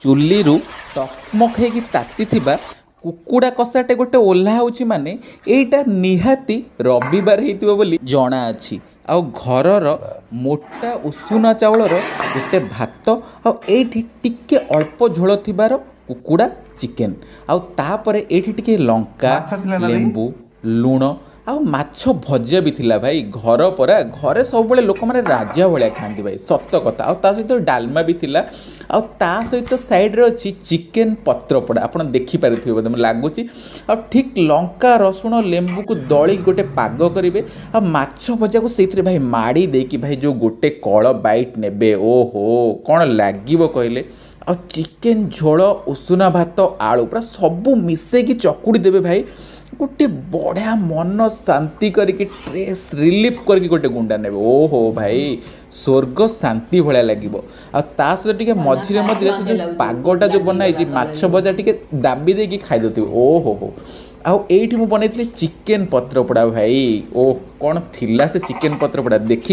ଚୁଲିରୁ ଟକମକ ହେଇକି ତାତିଥିବା କୁକୁଡ଼ା କଷାଟେ ଗୋଟେ ଓହ୍ଲା ହେଉଛି ମାନେ ଏଇଟା ନିହାତି ରବିବାର ହେଇଥିବ ବୋଲି ଜଣାଅଛି। ଆଉ ଘରର ମୋଟା ଉଷୁନା ଚାଉଳର ଗୋଟେ ଭାତ ଆଉ ଏଇଠି ଟିକେ ଅଳ୍ପ ଝୋଳ ଥିବାର କୁକୁଡ଼ା ଚିକେନ୍ ଆଉ ତାପରେ ଏଇଠି ଟିକେ ଲଙ୍କା ଲେମ୍ବୁ ଲୁଣ ଆଉ ମାଛ ଭଜା ବି ଥିଲା ଭାଇ। ଘର ପରା ଘରେ ସବୁବେଳେ ଲୋକମାନେ ରାଜା ଭଳିଆ ଖାଆନ୍ତି ଭାଇ, ସତ କଥା। ଆଉ ତା ସହିତ ଡାଲମା ବି ଥିଲା ଆଉ ତା ସହିତ ସାଇଡ଼୍ରେ ଅଛି ଚିକେନ୍ ପତ୍ରପୋଡ଼ା, ଆପଣ ଦେଖିପାରୁଥିବେ ବୋଧେ ମୋତେ ଲାଗୁଛି। ଆଉ ଠିକ୍ ଲଙ୍କା ରସୁଣ ଲେମ୍ବୁକୁ ଦଳିକି ଗୋଟେ ପାଗ କରିବେ ଆଉ ମାଛ ଭଜାକୁ ସେଇଥିରେ ଭାଇ ମାଡ଼ି ଦେଇକି ଭାଇ ଯେଉଁ ଗୋଟେ କଳ ବାଇଟ୍ ନେବେ, ଓହୋ କ'ଣ ଲାଗିବ କହିଲେ। ଆଉ ଚିକେନ୍ ଝୋଳ ଉଷୁନା ଭାତ ଆଳୁ ପୁରା ସବୁ ମିଶେଇକି ଚକୁଡ଼ି ଦେବେ ଭାଇ, ଗୋଟେ ବଢ଼ିଆ ମନ ଶାନ୍ତି କରିକି ଷ୍ଟ୍ରେସ୍ ରିଲିଫ୍ କରିକି ଗୋଟେ ଗୁଣ୍ଡା ନେବେ। ଓହୋ ଭାଇ ସ୍ୱର୍ଗ ଶାନ୍ତି ଭଳିଆ ଲାଗିବ। ଆଉ ତା ସହିତ ଟିକେ ମଝିରେ ମଝିରେ ସେ ଯେଉଁ ପାଗଟା ଯେଉଁ ବନାହେଇଛି ମାଛ ଭଜା ଟିକେ ଦାବି ଦେଇକି ଖାଇଦେଉଥିବେ, ଓହୋ ହୋ। ଆଉ ଏଇଠି ମୁଁ ବନେଇଥିଲି ଚିକେନ୍ ପତ୍ରପୋଡ଼ା ଭାଇ, ଓ କ'ଣ ଥିଲା ସେ ଚିକେନ୍ ପତ୍ରପୋଡ଼ା ଦେଖି